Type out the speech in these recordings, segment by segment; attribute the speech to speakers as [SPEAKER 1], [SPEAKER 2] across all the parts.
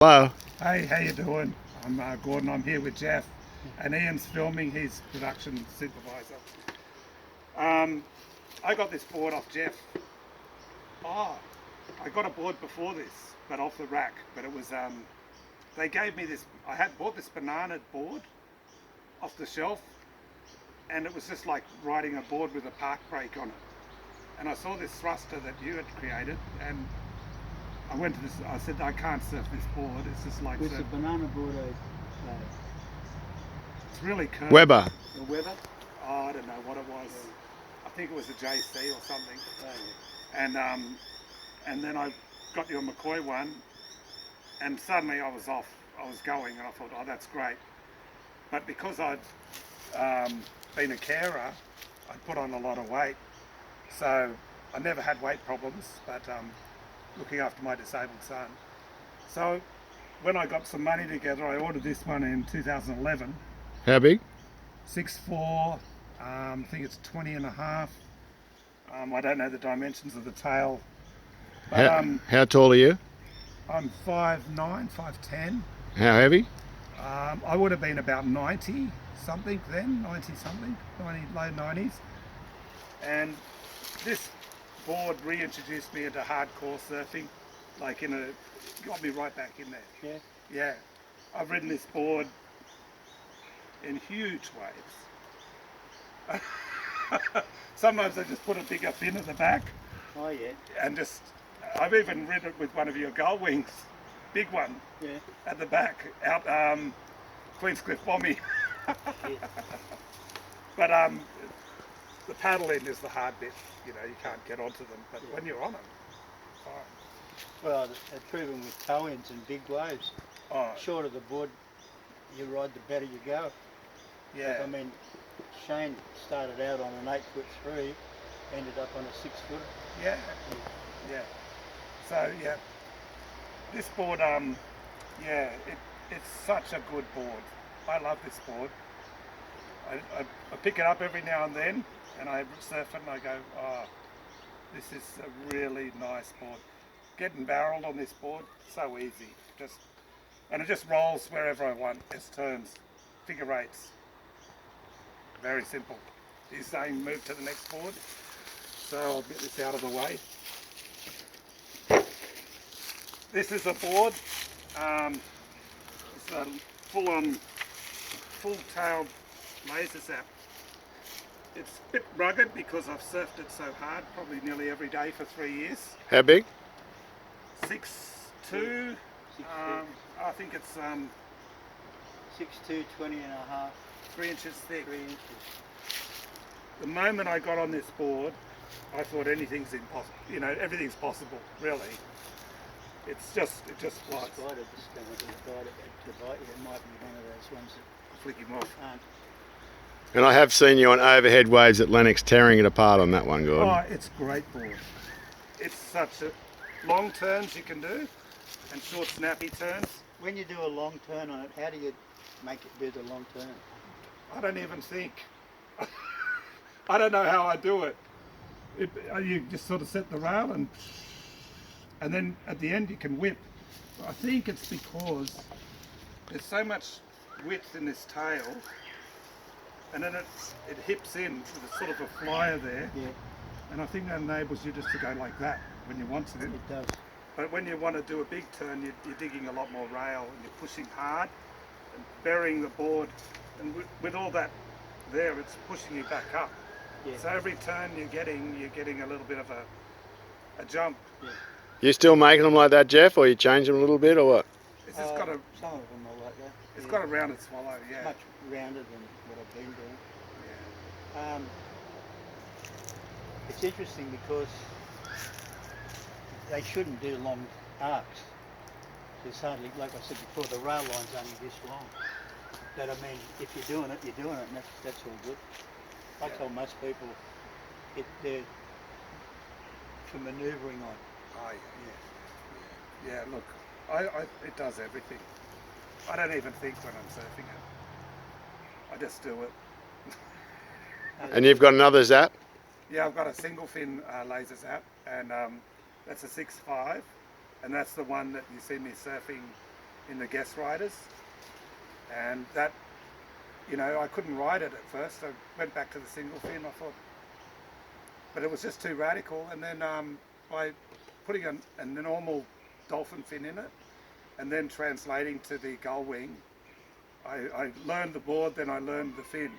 [SPEAKER 1] Hello.
[SPEAKER 2] Hey, how you doing? I'm Gordon. I'm here with Geoff, and Ian's filming. He's production supervisor. I got this board off Geoff. Oh, I got a board before this, but off the rack. But it was they gave me this. I had bought this banana board off the shelf, and it was just like riding a board with a park brake on it. And I saw this thruster that you had created, and I went to this. I said, I can't surf this board. It's just like
[SPEAKER 3] With the banana board,
[SPEAKER 2] it's really curved.
[SPEAKER 1] Weber.
[SPEAKER 3] a Weber.
[SPEAKER 2] Oh, I don't know what it was. I think it was a JC or something.
[SPEAKER 3] Oh,
[SPEAKER 2] And then I got your McCoy one, and suddenly I was off. I was going, and I thought, oh, that's great. But because I'd been a carer, I'd put on a lot of weight, so I never had weight problems. But looking after my disabled son. So when I got some money together, I ordered this one in 2011.
[SPEAKER 1] How big?
[SPEAKER 2] 6'4", I think it's 20 and a half. I don't know the dimensions of the tail. But,
[SPEAKER 1] How tall are you?
[SPEAKER 2] I'm 5'9", 5'10".
[SPEAKER 1] How heavy?
[SPEAKER 2] I would have been about 90 something then, 90 something, 90, low 90s. And this board reintroduced me into hardcore surfing, like got me right back in there.
[SPEAKER 3] yeah.
[SPEAKER 2] Yeah, I've ridden this board in huge waves. Sometimes I just put a bigger fin at the back,
[SPEAKER 3] Oh yeah.
[SPEAKER 2] and I've even ridden it with one of your gull wings, big one,
[SPEAKER 3] Yeah.
[SPEAKER 2] at the back, out Queenscliff Bommy.
[SPEAKER 3] Yeah.
[SPEAKER 2] But the paddle end is the hard bit, you can't get onto them, but when you're on them, fine.
[SPEAKER 3] Well, they're proven with toe ends and big waves.
[SPEAKER 2] Oh,
[SPEAKER 3] Shorter the board you ride, the better you go.
[SPEAKER 2] yeah.
[SPEAKER 3] I mean, Shane started out on an 8'3", ended up on a 6 foot.
[SPEAKER 2] Yeah, yeah. So yeah, this board, it's such a good board. I love this board. I pick it up every now and then, and I surf it, and I go, oh, this is a really nice board. Getting barreled on this board, so easy. And it just rolls wherever I want. It's turns, figure eights. Very simple. He's saying move to the next board, so I'll get this out of the way. This is a board. It's a full-tailed laser zap. It's a bit rugged because I've surfed it so hard, probably nearly every day for 3 years.
[SPEAKER 1] How big?
[SPEAKER 2] 6'2". I think it's
[SPEAKER 3] 6'2", 20 and a half,
[SPEAKER 2] 3 inches thick.
[SPEAKER 3] 3 inches.
[SPEAKER 2] The moment I got on this board, I thought anything's impossible. Everything's possible, really. It just flies.
[SPEAKER 3] Spider just going to bite you. It might be one of those ones that
[SPEAKER 2] Flick him off.
[SPEAKER 3] aren't.
[SPEAKER 1] And I have seen you on overhead waves at Lennox tearing it apart on that one, Gordon.
[SPEAKER 2] Oh, it's a great board. It's such a long turns you can do, and short snappy turns.
[SPEAKER 3] When you do a long turn on it, how do you make it do the long turn?
[SPEAKER 2] I don't even think. I don't know how I do it. You just sort of set the rail, and then at the end you can whip. I think it's because there's so much width in this tail, and then it hips in with a sort of a flyer there,
[SPEAKER 3] Yeah,
[SPEAKER 2] and I think that enables you just to go like that when you want to.
[SPEAKER 3] it does.
[SPEAKER 2] But when you want to do a big turn, you're digging a lot more rail, and you're pushing hard and burying the board, and with all that there, it's pushing you back up.
[SPEAKER 3] Yeah.
[SPEAKER 2] So every turn you're getting a little bit of a jump.
[SPEAKER 3] Yeah.
[SPEAKER 1] You still making them like that, Geoff, or you change them a little bit, or what?
[SPEAKER 2] It's just got a
[SPEAKER 3] Some of them are like that.
[SPEAKER 2] it's got a rounded swallow, yeah.
[SPEAKER 3] Much rounder than what I've been doing.
[SPEAKER 2] Yeah.
[SPEAKER 3] It's interesting because they shouldn't do long arcs. There's hardly, like I said before, the rail line's only this long. But I mean, if you're doing it, and that's all good. I tell most people they're for manoeuvring on.
[SPEAKER 2] Oh, yeah. Look, it does everything. I don't even think when I'm surfing it. I just do it.
[SPEAKER 1] And you've got another zap?
[SPEAKER 2] Yeah, I've got a single fin laser zap, and that's a 6.5, and that's the one that you see me surfing in the guest riders, and that, you know, I couldn't ride it at first. I went back to the single fin. I thought, but it was just too radical. And then by putting a normal dolphin fin in it, and then translating to the gull wing, I learned the board, then I learned the fin,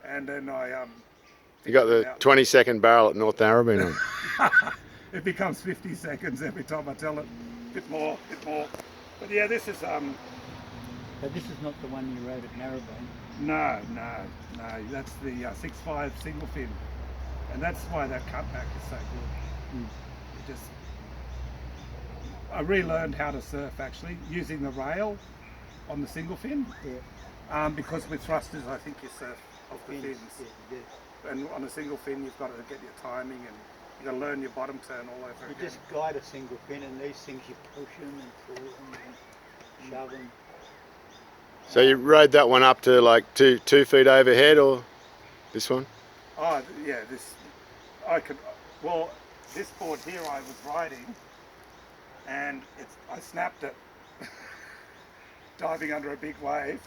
[SPEAKER 2] and then I
[SPEAKER 1] You got the 20-second barrel at North Narrabeen on.
[SPEAKER 2] it becomes 50 seconds every time I tell it. Bit more. But yeah, this is
[SPEAKER 3] But this is not the one you rode at Narrabeen.
[SPEAKER 2] no. That's the 6.5 single fin, and that's why that cutback is so good. It just, I relearned how to surf actually using the rail on the single fin.
[SPEAKER 3] Yeah.
[SPEAKER 2] Because with thrusters, I think you surf off the fins.
[SPEAKER 3] Yeah, you do.
[SPEAKER 2] And on a single fin, you've got to get your timing and you've got to learn your bottom turn all over
[SPEAKER 3] You
[SPEAKER 2] again.
[SPEAKER 3] just guide a single fin, and these things you push them and pull them and shove them.
[SPEAKER 1] So you rode that one up to like 2 feet overhead, or this one?
[SPEAKER 2] Oh yeah, well, this board here I was riding, and I snapped it diving under a big wave,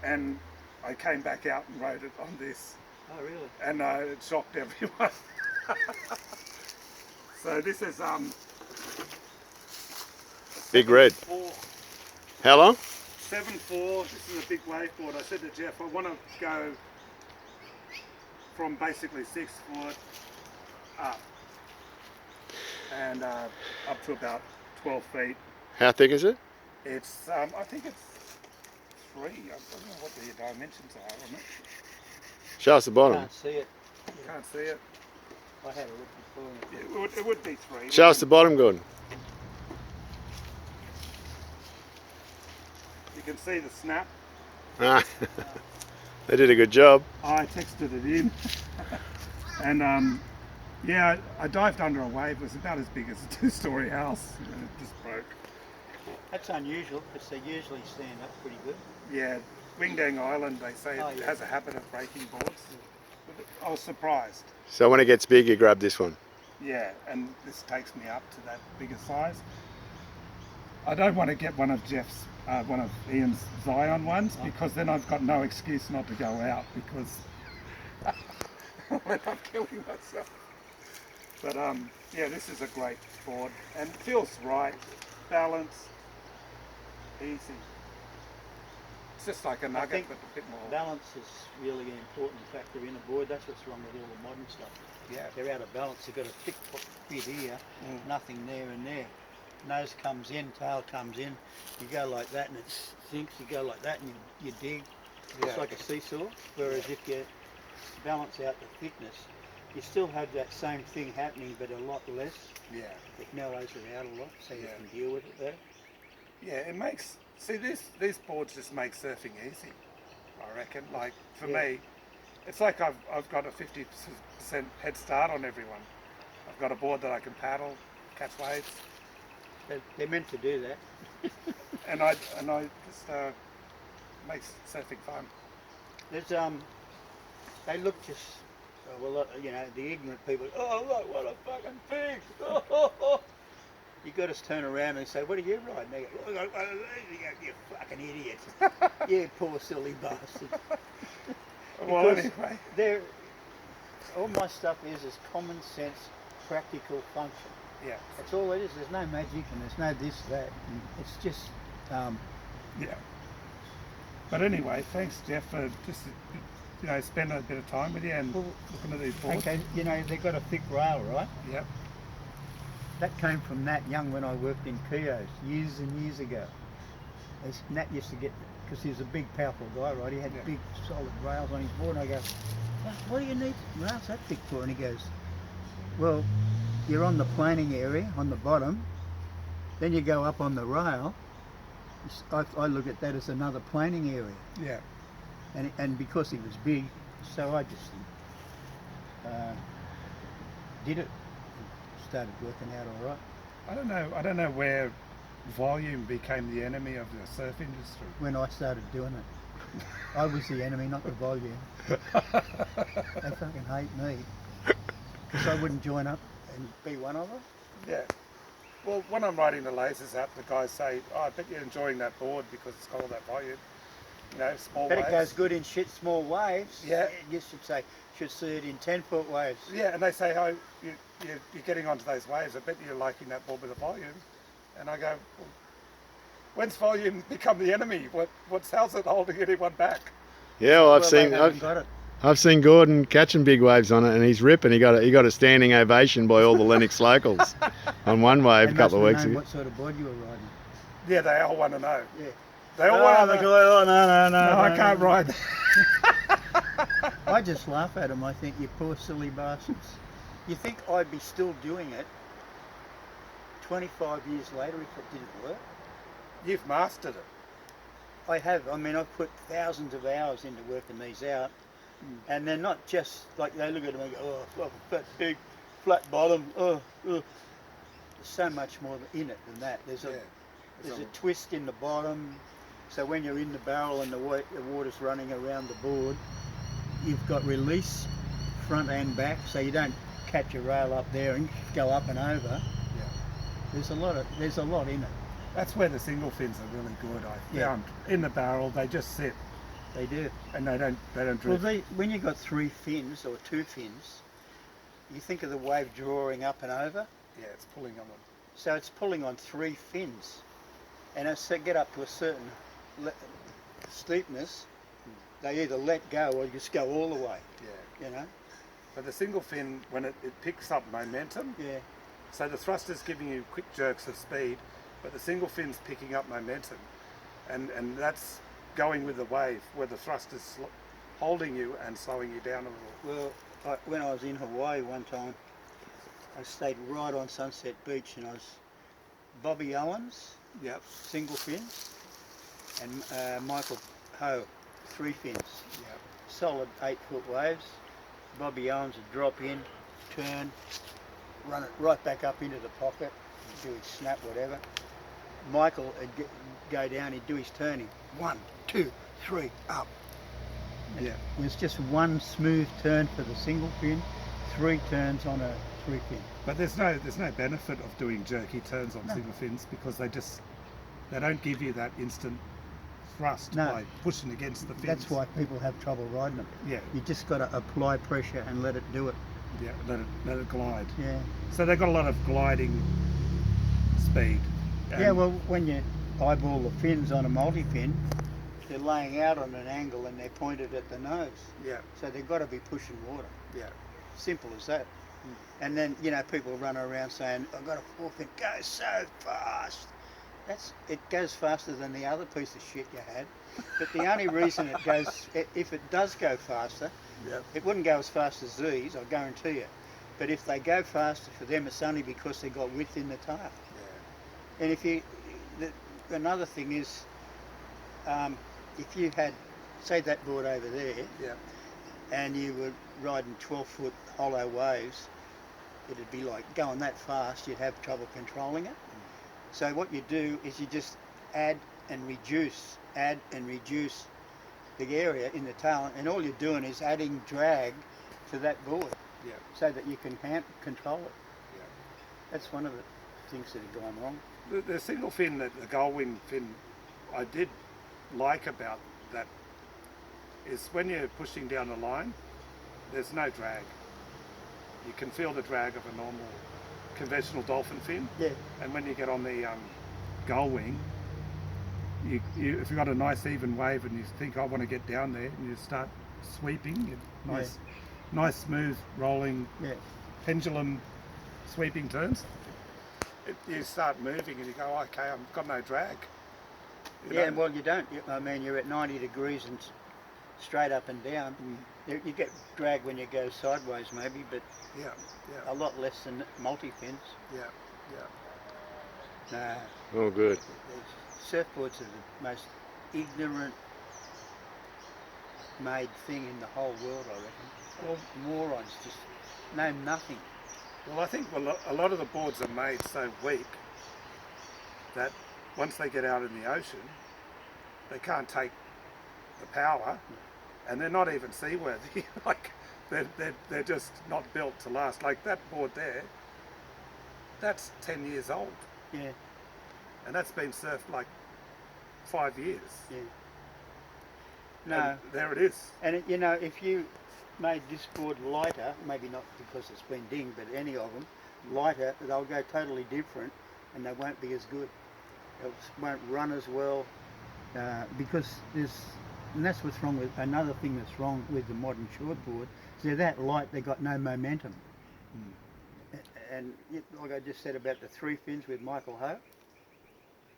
[SPEAKER 2] and I came back out and rode it on this.
[SPEAKER 3] Oh, really?
[SPEAKER 2] And it shocked everyone. So this is
[SPEAKER 1] Big red.
[SPEAKER 2] 7.4.
[SPEAKER 1] How long?
[SPEAKER 2] 7.4. This is a big waveboard. I said to Geoff, I want to go from basically 6 foot up and up to about 12 feet.
[SPEAKER 1] How thick is it?
[SPEAKER 2] It's I think it's 3. I don't know what the dimensions are on it.
[SPEAKER 1] Show us the bottom.
[SPEAKER 3] Can't see it.
[SPEAKER 2] Can't see it.
[SPEAKER 3] I had a look before.
[SPEAKER 2] It would be 3.
[SPEAKER 1] Show us the bottom, Gordon.
[SPEAKER 2] You can see the snap.
[SPEAKER 1] Ah, they did a good job.
[SPEAKER 2] I texted it in. And yeah, I dived under a wave. It was about as big as a 2-story house, and it just broke.
[SPEAKER 3] That's unusual because they usually stand up pretty good.
[SPEAKER 2] Yeah, Wingdang Island, they say
[SPEAKER 3] Oh,
[SPEAKER 2] it
[SPEAKER 3] yeah.
[SPEAKER 2] has a habit of breaking boards. I was surprised.
[SPEAKER 1] So when it gets big, you grab this one.
[SPEAKER 2] Yeah, and this takes me up to that bigger size. I don't want to get one of Ian's Zion ones, because then I've got no excuse not to go out, because I'm killing myself. But yeah, this is a great board and it feels right, balanced, easy. It's just like a nugget,
[SPEAKER 3] think
[SPEAKER 2] but a bit more.
[SPEAKER 3] Balance is really an important factor in a board. That's what's wrong with all the modern stuff.
[SPEAKER 2] Yeah.
[SPEAKER 3] They're out of balance. They've got a thick bit here, nothing there and there. Nose comes in, tail comes in. You go like that and it sinks. You go like that and you dig.
[SPEAKER 2] Yeah.
[SPEAKER 3] It's like a seesaw. Whereas if you balance out the thickness, you still have that same thing happening, but a lot less.
[SPEAKER 2] Yeah.
[SPEAKER 3] It narrows it out a lot, so you
[SPEAKER 2] Yeah.
[SPEAKER 3] can deal with it better.
[SPEAKER 2] Yeah, it makes, see these boards just make surfing easy, I reckon. Like for
[SPEAKER 3] Yeah.
[SPEAKER 2] me, it's like I've got a 50% head start on everyone. I've got a board that I can paddle, catch waves,
[SPEAKER 3] They're meant to do that.
[SPEAKER 2] and I just makes surfing fun.
[SPEAKER 3] There's they look just well, you know, the ignorant people. Oh look, what a fucking pig! You got to turn around and say, "What are you riding?" They go, "You fucking idiot! You poor silly bastard!"
[SPEAKER 2] Well,
[SPEAKER 3] Because
[SPEAKER 2] anyway,
[SPEAKER 3] all my stuff is common sense, practical function.
[SPEAKER 2] yeah,
[SPEAKER 3] That's all it is. There's no magic and there's no this, that. And it's just
[SPEAKER 2] yeah. But anyway, thanks Geoff for just spending a bit of time with you and looking at these boards.
[SPEAKER 3] okay. You know, they've got a thick rail, right?
[SPEAKER 2] Yep.
[SPEAKER 3] That came from Nat Young when I worked in Kios years and years ago. Nat used to get, because he was a big, powerful guy, right? He had
[SPEAKER 2] Yeah.
[SPEAKER 3] big, solid rails on his board. And I go, "What do you need rails that thick for?" And he goes, "Well, you're on the planing area on the bottom, then you go up on the rail. I look at that as another planing area."
[SPEAKER 2] Yeah.
[SPEAKER 3] And because he was big, so I just did it. Started working out all right.
[SPEAKER 2] I don't know where volume became the enemy of the surf industry.
[SPEAKER 3] When I started doing it, I was the enemy, not the volume. They fucking hate me because I wouldn't join up and be one of them.
[SPEAKER 2] Yeah. Well, when I'm riding the lasers out, the guys say, "Oh, I bet you're enjoying that board because it's got all that volume." You know, small
[SPEAKER 3] But
[SPEAKER 2] waves.
[SPEAKER 3] it goes good in small waves.
[SPEAKER 2] Yeah.
[SPEAKER 3] You should see it in 10-foot waves.
[SPEAKER 2] Yeah, and they say, "Oh, you're getting onto those waves. I bet you're liking that board with the volume." And I go, well, "When's volume become the enemy? How's it holding anyone back?"
[SPEAKER 1] Yeah, well,
[SPEAKER 3] They haven't got it.
[SPEAKER 1] I've seen Gordon catching big waves on it, and he's ripping. He got a standing ovation by all the Lennox locals on one wave a couple of weeks ago.
[SPEAKER 3] What sort of board you were riding?
[SPEAKER 2] Yeah, they all want to know.
[SPEAKER 3] Yeah.
[SPEAKER 2] They all want to know.
[SPEAKER 3] Oh, no,
[SPEAKER 2] No, I can't ride.
[SPEAKER 3] I just laugh at them. I think, you poor silly bastards. You think I'd be still doing it 25 years later if it didn't work?
[SPEAKER 2] You've mastered it.
[SPEAKER 3] I have. I mean, I've put thousands of hours into working these out, and they're not just like they look at them and go, "Oh, it's like a fat, big, flat bottom." There's so much more in it than that. There's a twist in the bottom, so when you're in the barrel and the water's running around the board, you've got release front and back, so you don't catch a rail up there and go up and over.
[SPEAKER 2] Yeah.
[SPEAKER 3] There's a lot in it.
[SPEAKER 2] That's where the single fins are really good. I found in the barrel they just sit.
[SPEAKER 3] They do.
[SPEAKER 2] And they don't drift.
[SPEAKER 3] Well, when you've got 3 fins or 2 fins, you think of the wave drawing up and over.
[SPEAKER 2] Yeah, it's pulling on them.
[SPEAKER 3] So it's pulling on 3 fins, and as they get up to a certain steepness, they either let go or just go all the way.
[SPEAKER 2] Yeah.
[SPEAKER 3] You know.
[SPEAKER 2] But the single fin, when it picks up momentum.
[SPEAKER 3] Yeah.
[SPEAKER 2] So the thruster's giving you quick jerks of speed, but the single fin's picking up momentum, and that's going with the wave, where the thruster's holding you and slowing you down a little.
[SPEAKER 3] Well, when I was in Hawaii one time, I stayed right on Sunset Beach, and I was Bobby Owens,
[SPEAKER 2] Yep.
[SPEAKER 3] single fin, and Michael Ho, 3 fins.
[SPEAKER 2] Yep.
[SPEAKER 3] Solid 8-foot waves. Bobby Owens would drop in, turn, run it right back up into the pocket, do his snap, whatever. Michael would go down, he'd do his turning. 1, 2, 3, up.
[SPEAKER 2] Yeah.
[SPEAKER 3] It was just one smooth turn for the single fin, 3 turns on a 3 fin.
[SPEAKER 2] But there's no benefit of doing jerky turns on single fins because they don't give you that instant thrust by pushing against the fins.
[SPEAKER 3] That's why people have trouble riding them.
[SPEAKER 2] Yeah.
[SPEAKER 3] You just got to apply pressure and let it do it.
[SPEAKER 2] Yeah, let it glide.
[SPEAKER 3] Yeah.
[SPEAKER 2] So they've got a lot of gliding speed.
[SPEAKER 3] Yeah, well, when you eyeball the fins on a multi-fin, they're laying out on an angle and they're pointed at the nose.
[SPEAKER 2] Yeah.
[SPEAKER 3] So they've got to be pushing water.
[SPEAKER 2] Yeah.
[SPEAKER 3] Simple as that. And then, people run around saying, "I've got a 4-fin, goes so fast." It goes faster than the other piece of shit you had. But the only reason it goes, if it does go faster, it wouldn't go as fast as these, I guarantee you. But if they go faster for them, it's only because they got width in the tail. Yeah. And another thing is, if you had, say that board over there, and you were riding 12-foot hollow waves, it'd be like going that fast, you'd have trouble controlling it. So what you do is you just add and reduce the area in the tail, and all you're doing is adding drag to that board, so that you can control it. Yeah. That's one of the things that have gone wrong.
[SPEAKER 2] The single fin, the gullwing fin, I did like about that is when you're pushing down the line, there's no drag. You can feel the drag of a normal conventional dolphin fin.
[SPEAKER 3] Yeah. And
[SPEAKER 2] when you get on the gullwing, if you've got a nice even wave and you think, I want to get down there, and you start sweeping, nice smooth rolling pendulum sweeping turns, you start moving and you go, okay, I've got no drag.
[SPEAKER 3] Well, you don't. You're at 90 degrees and straight up and down. You get drag when you go sideways maybe, but a lot less than multi-fins. Nah.
[SPEAKER 1] Oh, good.
[SPEAKER 3] Surfboards are the most ignorant made thing in the whole world, I reckon. Well, morons just know nothing.
[SPEAKER 2] Well, I think a lot of the boards are made so weak that once they get out in the ocean, they can't take the power, and they're not even seaworthy. Like they're just not built to last. Like that board there, that's 10 years old.
[SPEAKER 3] Yeah.
[SPEAKER 2] And that's been surfed like 5 years.
[SPEAKER 3] Yeah. No.
[SPEAKER 2] And there it is.
[SPEAKER 3] And it, you know, if you made this board lighter, maybe not because it's been dinged, but any of them lighter, they'll go totally different, and they won't be as good. They won't run as well, because there's, and that's what's wrong with another thing that's wrong with the modern shortboard. Is they're that light, they got no momentum. And like I just said about the 3 fins with Michael Ho,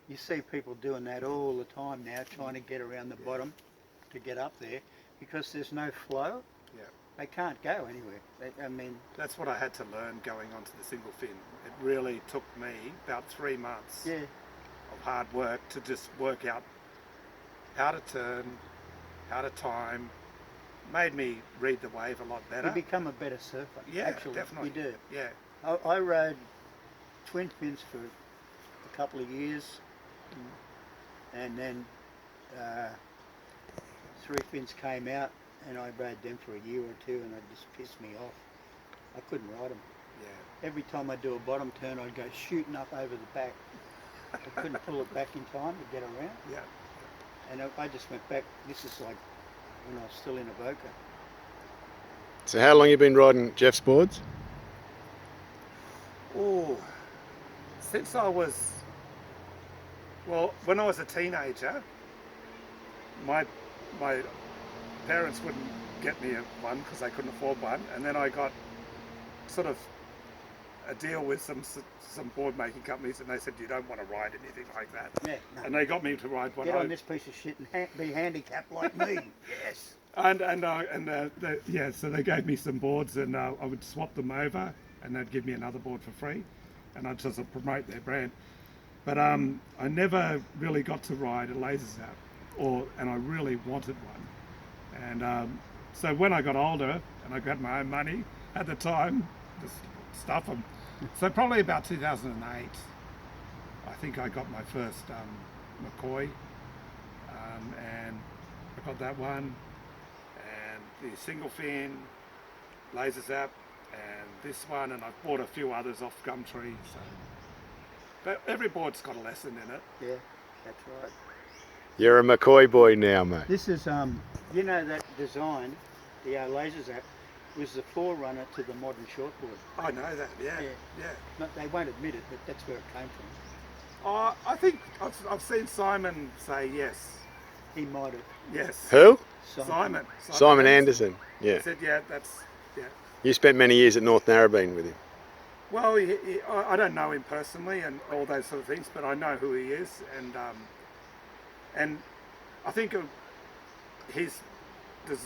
[SPEAKER 3] you see people doing that all the time now, trying to get around the bottom to get up there, because there's no flow.
[SPEAKER 2] Yeah.
[SPEAKER 3] They can't go anywhere. I mean,
[SPEAKER 2] that's what I had to learn going onto the single fin. It really took me about 3 months of hard work to just work out how to turn, how to time. Made me read the wave a lot better.
[SPEAKER 3] you become a better surfer.
[SPEAKER 2] Yeah,
[SPEAKER 3] actually,
[SPEAKER 2] definitely.
[SPEAKER 3] You do.
[SPEAKER 2] Yeah.
[SPEAKER 3] I rode twin fins for a couple of years, and then 3 fins came out, and I rode them for a year or two, and it just pissed me off. I couldn't ride them.
[SPEAKER 2] Yeah.
[SPEAKER 3] Every time I do a bottom turn, I'd go shooting up over the back. I couldn't pull it back in time to get around.
[SPEAKER 2] Yeah.
[SPEAKER 3] And I just went back. This is like when I was still in Avoca.
[SPEAKER 1] So how long you been riding Geoff's boards?
[SPEAKER 2] Oh, since I was, well, when I was a teenager, my parents wouldn't get me one because they couldn't afford one, and then I got sort of a deal with some board making companies, and they said you don't want to ride anything like that.
[SPEAKER 3] Yeah, no.
[SPEAKER 2] And they got me to ride one.
[SPEAKER 3] Get on this piece of shit and be handicapped like me. Yes.
[SPEAKER 2] Yeah, so they gave me some boards, and I would swap them over, and they'd give me another board for free, and I'd just promote their brand. But I never really got to ride a laser zap, and I really wanted one. And so when I got older and I got my own money, at the time, just stuff them. So probably about 2008, I think I got my first McCoy, and I got that one, and the single fin, laser zap, and this one, and I've bought a few others off Gumtree. So, but every board's got a lesson in it.
[SPEAKER 3] Yeah, that's right.
[SPEAKER 1] You're a McCoy boy now, mate.
[SPEAKER 3] This is, you know, that design, the laser zap, was the forerunner to the modern shortboard.
[SPEAKER 2] I know that. Yeah.
[SPEAKER 3] Not, they won't admit it, but that's where it came from.
[SPEAKER 2] I think I've seen Simon say yes.
[SPEAKER 3] He might have.
[SPEAKER 2] Yes.
[SPEAKER 1] Who?
[SPEAKER 2] Simon
[SPEAKER 1] Anderson. Yeah.
[SPEAKER 2] He said, yeah, that's, yeah.
[SPEAKER 1] You spent many years at North Narrabeen with him.
[SPEAKER 2] Well, I don't know him personally and all those sort of things, but I know who he is, and I think he's just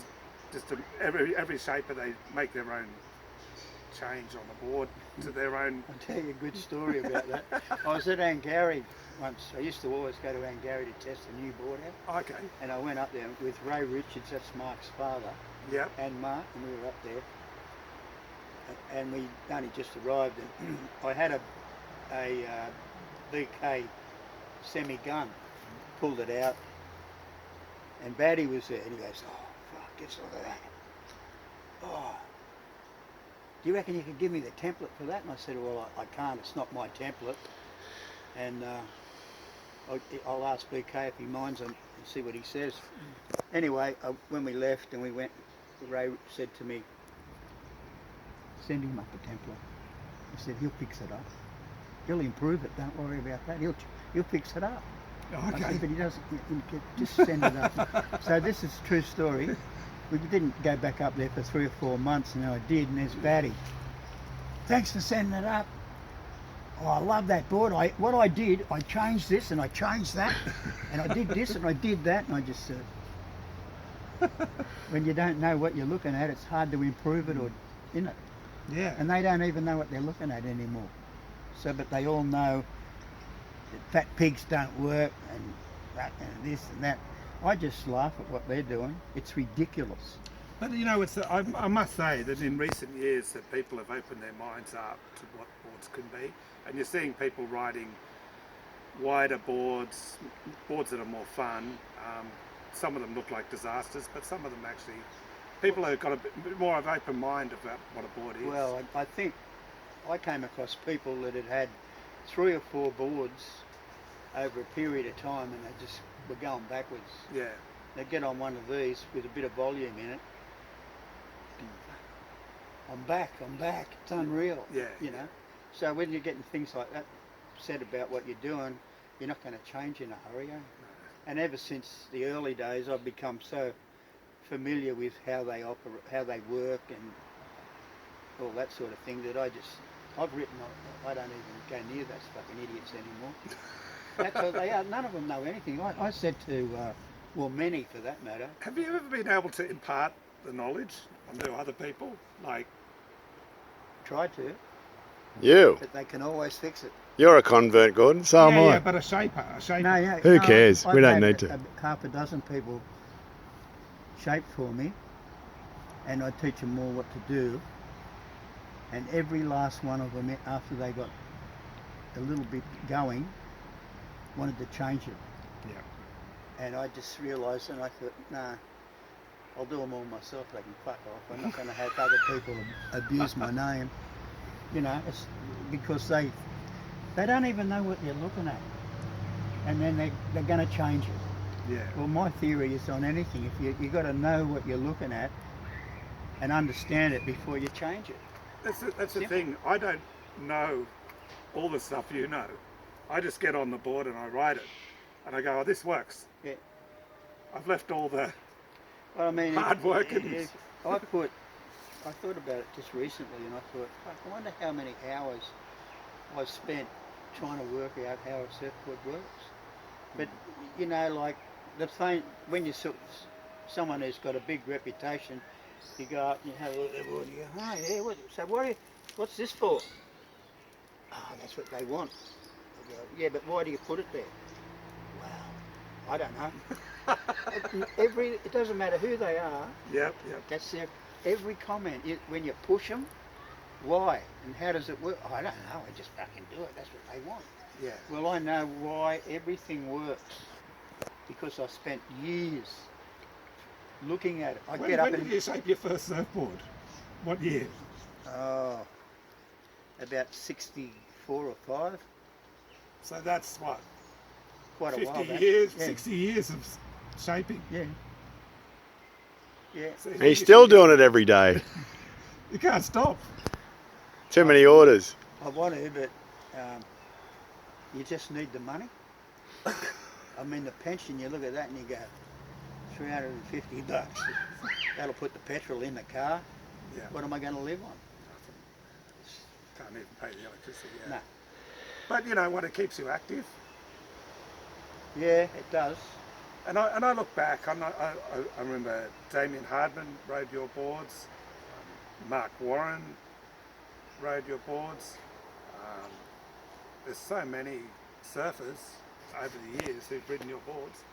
[SPEAKER 2] every shaper, they make their own change on the board to their own.
[SPEAKER 3] I'll tell you a good story about that. I was at Angary once. I used to always go to Angary to test a new board out.
[SPEAKER 2] Okay.
[SPEAKER 3] And I went up there with Ray Richards, that's Mark's father,
[SPEAKER 2] Yep.
[SPEAKER 3] and Mark, and we were up there. And we only just arrived, and I had a VK semi-gun, pulled it out, and Batty was there, and he goes, oh, fuck, just look at that. Oh, do you reckon you could give me the template for that? And I said, well, I can't, it's not my template. And I'll ask BK if he minds and see what he says. Anyway, when we left and we went, Ray said to me, send him up a template. He said, he'll fix it up. He'll improve it, don't worry about that. He'll fix it up.
[SPEAKER 2] Okay.
[SPEAKER 3] I said, but he doesn't, just send it up. So this is a true story. We didn't go back up there for 3 or 4 months, and I did, and there's Batty. Thanks for sending it up. Oh, I love that board. What I did, I changed this and I changed that, and I did this and I did that, and I just when you don't know what you're looking at, it's hard to improve it or in it.
[SPEAKER 2] Yeah.
[SPEAKER 3] And they don't even know what they're looking at anymore. So, but they all know that fat pigs don't work and that and this and that. I just laugh at what they're doing. It's ridiculous.
[SPEAKER 2] But you know, I must say that in recent years that people have opened their minds up to what boards can be, and you're seeing people riding wider boards that are more fun. Some of them look like disasters, but some of them actually, people have got a bit more of an open mind about what a board is.
[SPEAKER 3] Well, I think I came across people that had 3 or 4 boards over a period of time, and they just were going backwards.
[SPEAKER 2] Yeah.
[SPEAKER 3] They get on one of these with a bit of volume in it. I'm back. It's unreal.
[SPEAKER 2] Yeah.
[SPEAKER 3] You know. So when you're getting things like that said about what you're doing, you're not going to change in a hurry. Eh? And ever since the early days, I've become so familiar with how they operate, how they work, and all that sort of thing that I've written. I don't even go near those fucking idiots anymore. That's what they are. None of them know anything. I said to, well, many for that matter.
[SPEAKER 2] Have you ever been able to impart the knowledge onto other people? Like,
[SPEAKER 3] Tried to,
[SPEAKER 1] You.
[SPEAKER 3] but they can always fix it.
[SPEAKER 1] You're a convert, Gordon. So am I.
[SPEAKER 2] but a shaper.
[SPEAKER 3] No, yeah.
[SPEAKER 1] Who cares?
[SPEAKER 3] I've
[SPEAKER 1] We don't
[SPEAKER 3] had
[SPEAKER 1] need to.
[SPEAKER 3] Half a dozen people shape for me, and I teach them all what to do. And every last one of them, after they got a little bit going, wanted to change it.
[SPEAKER 2] Yeah.
[SPEAKER 3] And I just realised, and I thought, nah, I'll do them all myself. They can fuck off. I'm not going to have other people abuse my name. You know, it's because they don't even know what you're looking at, and then they're going to change it.
[SPEAKER 2] Yeah.
[SPEAKER 3] Well, my theory is on anything. If you got to know what you're looking at and understand it before you change it.
[SPEAKER 2] That's the thing. I don't know all the stuff you know. I just get on the board and I write it, and I go, oh, this works.
[SPEAKER 3] Yeah.
[SPEAKER 2] I've left all the
[SPEAKER 3] Well, I mean,
[SPEAKER 2] hard work and
[SPEAKER 3] I thought about it just recently, and I thought, fuck, I wonder how many hours I've spent trying to work out how a surfboard works. But you know, like the thing when you someone who's got a big reputation, you go up and you have a look at the board and you go, oh yeah, what's this for? Oh, that's what they want. I go, yeah, but why do you put it there? Well, I don't know. It doesn't matter who they are.
[SPEAKER 2] Yep.
[SPEAKER 3] That's every comment. When you push them, why and how does it work? I don't know. I just fucking do it. That's what they want.
[SPEAKER 2] Yeah.
[SPEAKER 3] Well, I know why everything works because I spent years looking at it.
[SPEAKER 2] When did you shape your first surfboard? What year?
[SPEAKER 3] Oh, about 64 or 5.
[SPEAKER 2] So that's what?
[SPEAKER 3] Quite a
[SPEAKER 2] 50
[SPEAKER 3] while back.
[SPEAKER 2] years,
[SPEAKER 3] Yeah.
[SPEAKER 2] 60 years of shaping.
[SPEAKER 3] Yeah. Yeah.
[SPEAKER 2] So
[SPEAKER 1] He's still doing it every day.
[SPEAKER 2] You can't stop.
[SPEAKER 1] Too many orders.
[SPEAKER 3] I want to, but you just need the money. I mean, the pension, you look at that and you go, $350. That'll put the petrol in the car.
[SPEAKER 2] Yeah.
[SPEAKER 3] What am I going to live on?
[SPEAKER 2] Can't even pay the electricity. Yeah.
[SPEAKER 3] No.
[SPEAKER 2] But you know what? It keeps you active.
[SPEAKER 3] Yeah, it does.
[SPEAKER 2] And I look back. I remember Damien Hardman rode your boards. Mark Warren rode your boards. There's so many surfers over the years who've ridden your boards.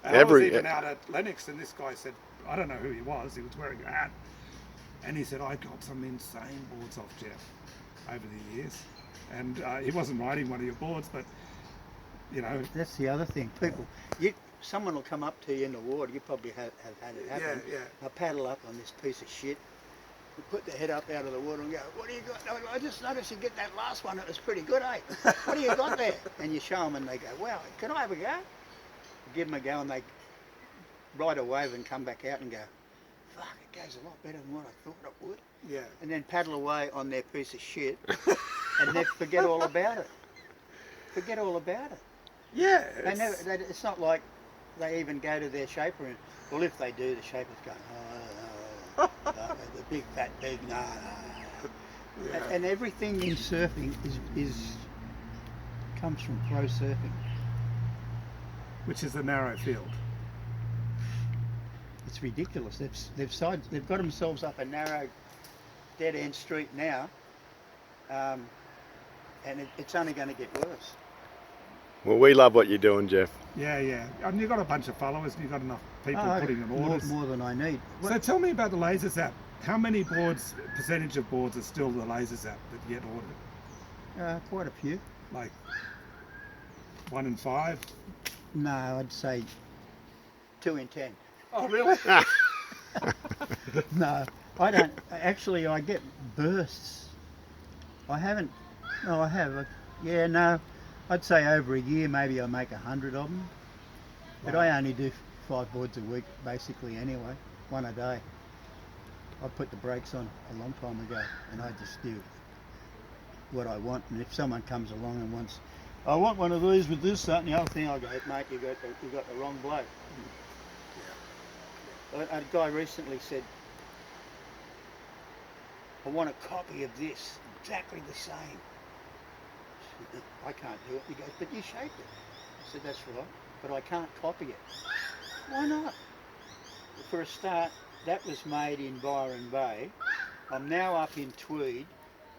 [SPEAKER 2] And I was even out at Lennox, and this guy said, I don't know who he was wearing a hat, and he said, I got some insane boards off Geoff over the years. And he wasn't riding one of your boards, but you know.
[SPEAKER 3] That's the other thing. Someone will come up to you in the water. You probably have had it happen.
[SPEAKER 2] Yeah.
[SPEAKER 3] They'll paddle up on this piece of shit. You put their head up out of the water and go, what do you got? No, I just noticed you get that last one. It was pretty good, eh? What do you got there? And you show them and they go, well, can I have a go? Give them a go and they ride a wave and come back out and go, fuck, it goes a lot better than what I thought it would.
[SPEAKER 2] Yeah.
[SPEAKER 3] And then paddle away on their piece of shit and then forget all about it. Forget all about it.
[SPEAKER 2] Yeah.
[SPEAKER 3] It's not like they even go to their shaper and, well, if they do, the shaper's going, the big fat big, no.
[SPEAKER 2] Yeah.
[SPEAKER 3] And everything in surfing comes from pro surfing.
[SPEAKER 2] Which is a narrow field.
[SPEAKER 3] It's ridiculous. They've got themselves up a narrow, dead end street now, and it's only going to get worse.
[SPEAKER 1] Well, we love what you're doing, Geoff.
[SPEAKER 2] Yeah. And you've got a bunch of followers, and you've got enough people putting in orders.
[SPEAKER 3] More than I need.
[SPEAKER 2] So tell me about the Lasers app. How many percentage of boards are still the Lasers app that get ordered?
[SPEAKER 3] Quite a few.
[SPEAKER 2] Like 1 in 5?
[SPEAKER 3] No, I'd say 2 in 10.
[SPEAKER 2] Oh, really?
[SPEAKER 3] No, I don't. Actually, I get bursts. I haven't. No, I have. Yeah, no, I'd say over a year maybe I make 100 of them. But I only do 5 boards a week basically anyway, one a day. I put the brakes on a long time ago and I just do what I want. And if someone comes along and wants, I want one of these with this, that and the other thing, I'll go, mate, you got the wrong bloke. A guy recently said, I want a copy of this, exactly the same. I can't do it. He goes, but you shaped it. I said, that's right, but I can't copy it. Why not? For a start, that was made in Byron Bay. I'm now up in Tweed.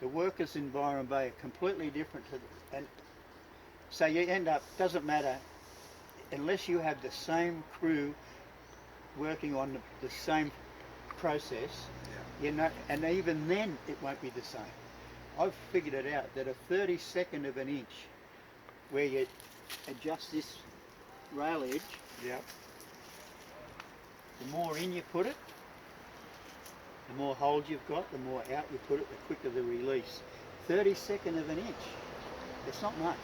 [SPEAKER 3] The workers in Byron Bay are completely different to and so you end up, doesn't matter, unless you have the same crew working on the same process, you know, and even then it won't be the same. I've figured it out that a 32nd of an inch where you adjust this rail edge, the more in you put it, the more hold you've got, the more out you put it, the quicker the release. 32nd of an inch, it's not much.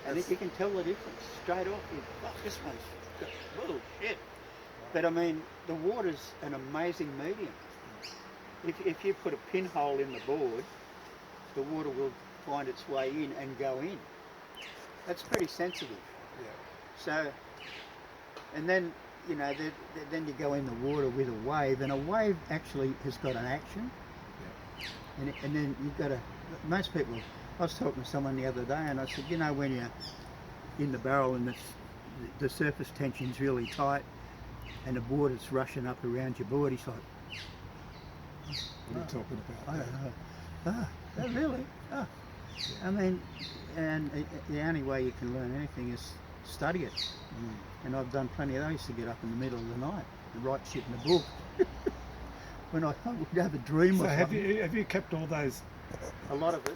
[SPEAKER 3] And if you can tell the difference straight off, you fuck, this one's bullshit. But I mean, the water's an amazing medium. If you put a pinhole in the board, the water will find its way in and go in. That's pretty sensitive. So, and then, you know, then you go in the water with a wave, and a wave actually has got an action. And then you've got to, most people, I was talking to someone the other day and I said, you know, when you're in the barrel and the surface tension's really tight and the water's rushing up around your board, he's like,
[SPEAKER 2] what are you talking about?
[SPEAKER 3] I don't know. Oh, really? Oh. I mean, and the only way you can learn anything is study it. And I've done plenty of those. I used to get up in the middle of the night and write shit in the book. When I would have a dream
[SPEAKER 2] So
[SPEAKER 3] or
[SPEAKER 2] have
[SPEAKER 3] something.
[SPEAKER 2] you kept all those?
[SPEAKER 3] A lot of it.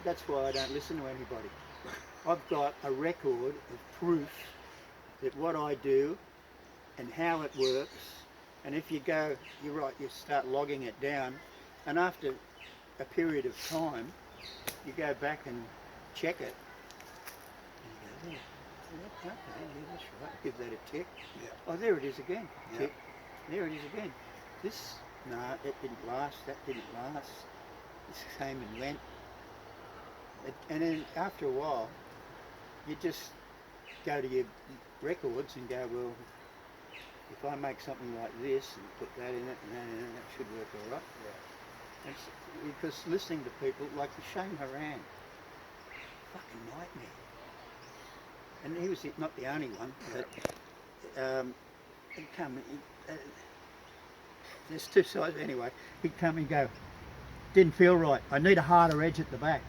[SPEAKER 3] That's why I don't listen to anybody. I've got a record of proof that what I do and how it works. And if you go, you're right, you start logging it down, and after a period of time, you go back and check it. And you go, okay, yeah, that's right. Give that a tick. Oh, there it is again. Tick. There it is again. This, no, it didn't last. That didn't last. This came and went. And then after a while, you just go to your records and go, well, if I make something like this and put that in it and that should work all right. It's, because listening to people like Shane Haran, fucking nightmare. And he was not the only one, but he'd come, there's two sides anyway, he'd come and go, didn't feel right, I need a harder edge at the back.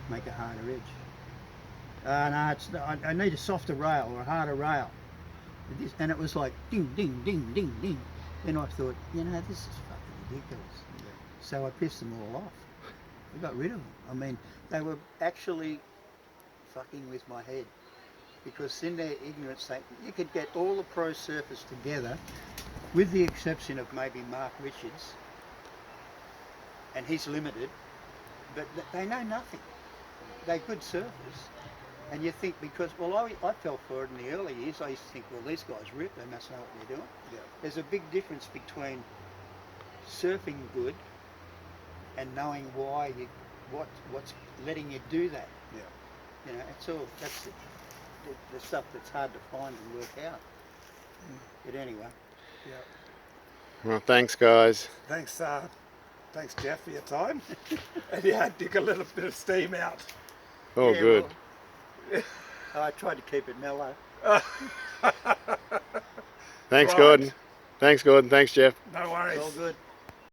[SPEAKER 3] Make a harder edge. No, I need a softer rail or a harder rail. And it was like ding, ding, ding, ding, ding. Then I thought, you know, this is fucking ridiculous. So I pissed them all off. I got rid of them. I mean, they were actually fucking with my head. Because in their ignorance, you could get all the pro surfers together, with the exception of maybe Mark Richards, and he's limited, but they know nothing. They're good surfers. And you think, because, well, I fell for it in the early years. I used to think, well, these guys rip, they must know what they're doing. There's a big difference between surfing good and knowing why what's letting you do that. You know, it's all, that's the stuff that's hard to find and work out. But anyway.
[SPEAKER 1] Well, thanks, guys.
[SPEAKER 2] Thanks, Geoff, for your time. And yeah, dig a little bit of steam out.
[SPEAKER 1] Oh, good.
[SPEAKER 3] Well, I tried to keep it mellow.
[SPEAKER 1] Thanks,
[SPEAKER 2] Right.
[SPEAKER 1] Gordon. Thanks, Gordon. Thanks, Geoff.
[SPEAKER 2] No worries.
[SPEAKER 3] It's all good.